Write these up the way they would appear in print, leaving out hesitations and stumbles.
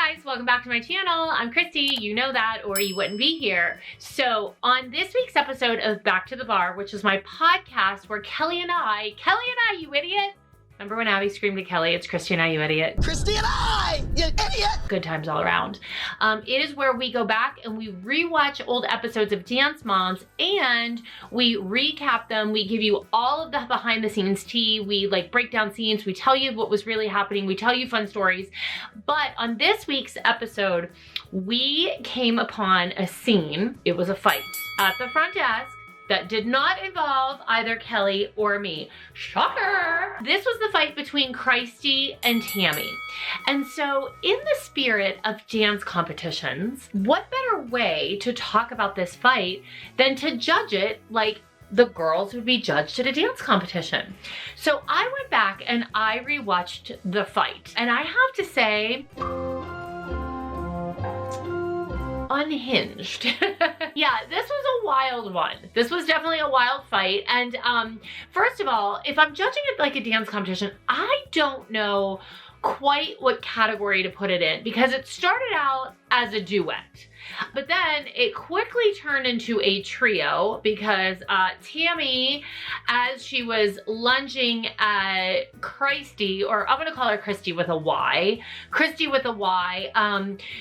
guys, welcome back to my channel. I'm Christy, you know that or you wouldn't be here. So on this week's episode of Back to the Bar, which is my podcast where Kelly and I, you idiot. Remember when Abby screamed at Kelly, it's Christy and I, you idiot. Christy and I, you idiot. Good times all around. It is where we go back and we rewatch old episodes of Dance Moms and we recap them. We give you all of the behind the scenes tea. We break down scenes. We tell you what was really happening. We tell you fun stories. But on this week's episode, we came upon a scene. It was a fight at the front desk that did not involve either Kelly or me. Shocker! This was the fight between Christi and Tammy. And so in the spirit of dance competitions, what better way to talk about this fight than to judge it like the girls would be judged at a dance competition. So I went back and I rewatched the fight. And I have to say, unhinged. Yeah, this was a wild one. This was definitely a wild fight. And first of all, if I'm judging it like a dance competition, I don't know quite what category to put it in because it started out as a duet. But then it quickly turned into a trio because Tammy, as she was lunging at Christi, or I'm going to call her Christy with a Y,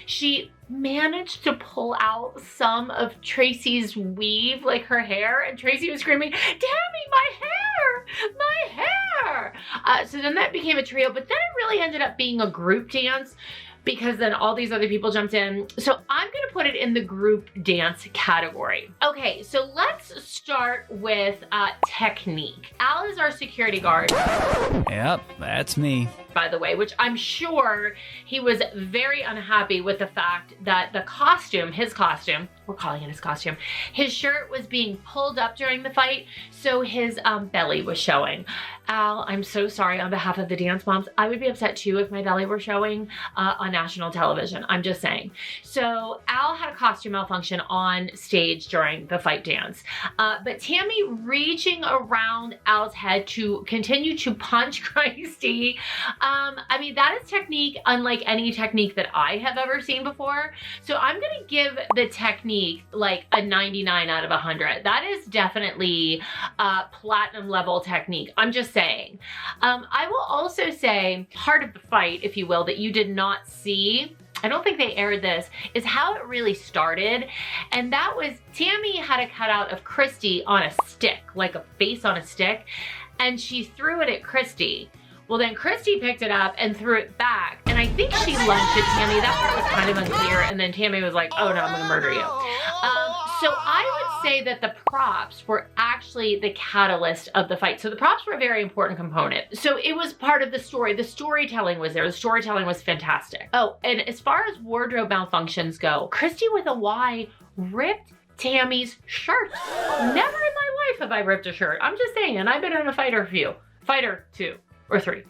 she managed to pull out some of Tracy's weave, like her hair, and Tracy was screaming, "Tammy, my hair!" So then that became a trio, but then it really ended up being a group dance because then all these other people jumped in. So I'm gonna put it in the group dance category. Okay, so let's start with technique. Al is our security guard. Yep, that's me. By the way, which I'm sure he was very unhappy with the fact that the costume, his costume, we're calling it his costume, his shirt was being pulled up during the fight, so his belly was showing. Al, I'm so sorry on behalf of the Dance Moms. I would be upset too if my belly were showing on national television. I'm just saying. So Al had a costume malfunction on stage during the fight dance. But Tammy reaching around Al's head to continue to punch Christi. I mean, that is technique unlike any technique that I have ever seen before. So I'm going to give the technique like a 99 out of 100. That is definitely platinum level technique. I'm just saying. I will also say part of the fight, if you will, that you did not see, I don't think they aired this, is how it really started. And that was Tammy had a cutout of Christi on a stick, like a face on a stick, and she threw it at Christi. Well, then Christi picked it up and threw it back. And I think she lunged at Tammy. That part was kind of unclear. And then Tammy was like, oh no, I'm gonna murder you. So I would say that the props were actually the catalyst of the fight. So the props were a very important component. So it was part of the story. The storytelling was there. The storytelling was fantastic. Oh, and as far as wardrobe malfunctions go, Christi with a Y ripped Tammy's shirt. Never in my life have I ripped a shirt. I'm just saying, and I've been in a fight or two or three.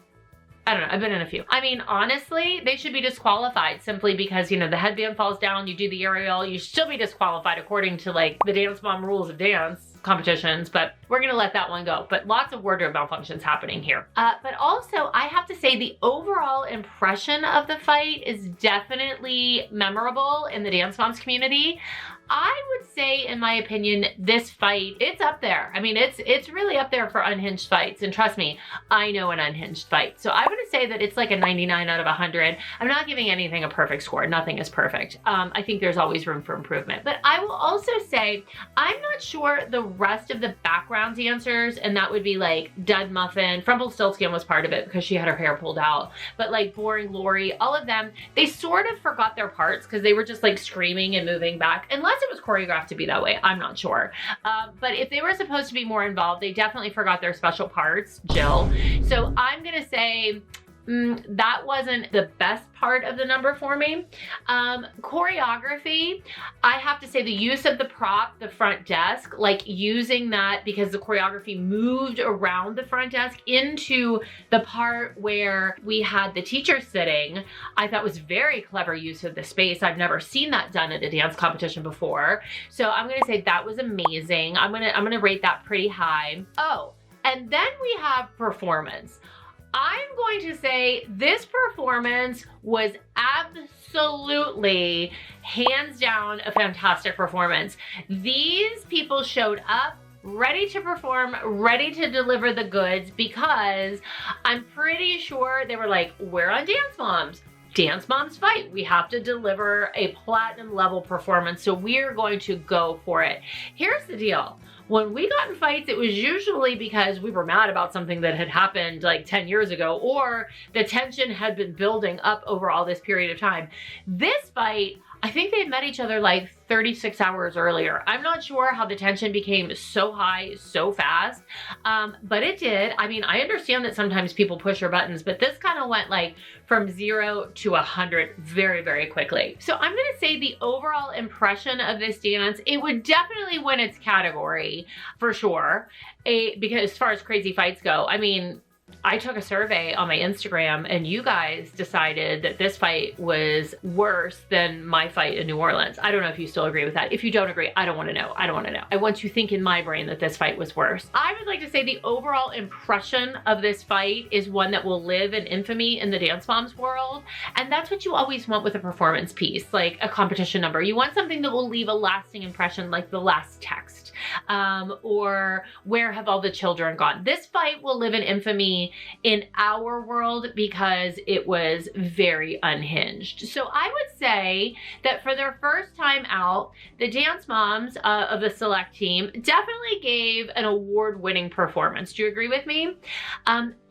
I don't know, I've been in a few. I mean, honestly, they should be disqualified simply because, you know, the headband falls down, you do the aerial, you should still be disqualified according to like the Dance Mom rules of dance competitions, but we're gonna let that one go. But lots of wardrobe malfunctions happening here. But also, I have to say the overall impression of the fight is definitely memorable in the Dance Moms community. I would say, in my opinion, this fight, it's up there. I mean, it's really up there for unhinged fights. And trust me, I know an unhinged fight. So I'm gonna say that it's like a 99 out of 100. I'm not giving anything a perfect score. Nothing is perfect. I think there's always room for improvement. But I will also say, I'm not sure the rest of the background dancers, and that would be like Dud Muffin, Rumpelstiltskin was part of it because she had her hair pulled out, but like Boring Lori, all of them, they sort of forgot their parts because they were just like screaming and moving back. Unless it was choreographed to be that way, I'm not sure. But if they were supposed to be more involved, they definitely forgot their special parts, Jill. So I'm gonna say that wasn't the best part of the number for me. Choreography, I have to say the use of the prop, the front desk, like using that because the choreography moved around the front desk into the part where we had the teacher sitting, I thought was very clever use of the space. I've never seen that done at a dance competition before. So I'm gonna say that was amazing. I'm gonna rate that pretty high. Oh, and then we have performance. I'm going to say this performance was absolutely, hands down, a fantastic performance. These people showed up ready to perform, ready to deliver the goods, because I'm pretty sure they were like, we're on Dance Moms. Dance Moms Fight. We have to deliver a platinum level performance, so we're going to go for it. Here's the deal. When we got in fights, it was usually because we were mad about something that had happened like 10 years ago, or the tension had been building up over all this period of time. This fight, I think they had met each other like 36 hours earlier. I'm not sure how the tension became so high so fast, but it did. I mean, I understand that sometimes people push your buttons, but this kind of went like from 0 to 100 very, very quickly. So I'm gonna say the overall impression of this dance, it would definitely win its category for sure. Because as far as crazy fights go, I mean, I took a survey on my Instagram and you guys decided that this fight was worse than my fight in New Orleans. I don't know if you still agree with that. If you don't agree, I don't want to know. I don't want to know. I want to think in my brain that this fight was worse. I would like to say the overall impression of this fight is one that will live in infamy in the Dance Moms world. And that's what you always want with a performance piece, like a competition number. You want something that will leave a lasting impression, like the last text, or where have all the children gone? This fight will live in infamy in our world because it was very unhinged. So I would say that for their first time out, the Dance Moms of the select team definitely gave an award-winning performance. Do you agree with me?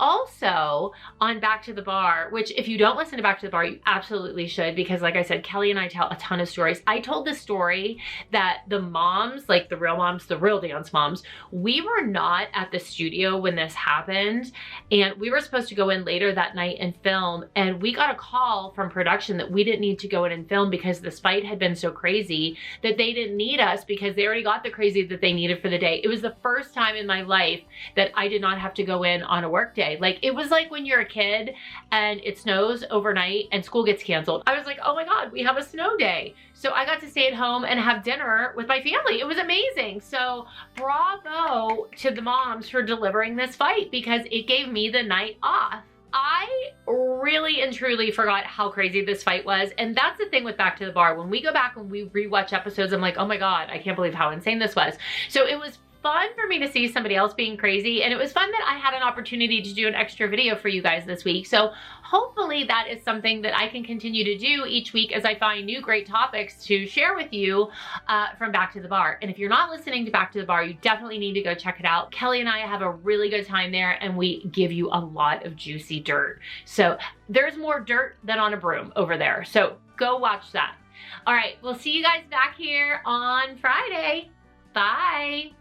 Also, on Back to the Bar, which if you don't listen to Back to the Bar, you absolutely should, because like I said, Kelly and I tell a ton of stories. I told the story that the moms, like the real moms, the real Dance Moms, we were not at the studio when this happened, and we were supposed to go in later that night and film, and we got a call from production that we didn't need to go in and film because this fight had been so crazy that they didn't need us because they already got the crazy that they needed for the day. It was the first time in my life that I did not have to go in on a work day. Like, it was like when you're a kid and it snows overnight and school gets canceled. I was like, oh my God, we have a snow day. So I got to stay at home and have dinner with my family. It was amazing. So bravo to the moms for delivering this fight because it gave me the night off. I really and truly forgot how crazy this fight was. And that's the thing with Back to the Bar. When we go back and we rewatch episodes, I'm like, oh my God, I can't believe how insane this was. So it was fun for me to see somebody else being crazy, and it was fun that I had an opportunity to do an extra video for you guys this week. So hopefully that is something that I can continue to do each week as I find new great topics to share with you from Back to the Bar. And if you're not listening to Back to the Bar, you definitely need to go check it out. Kelly and I have a really good time there, and we give you a lot of juicy dirt. So there's more dirt than on a broom over there. So go watch that. All right, we'll see you guys back here on Friday. Bye.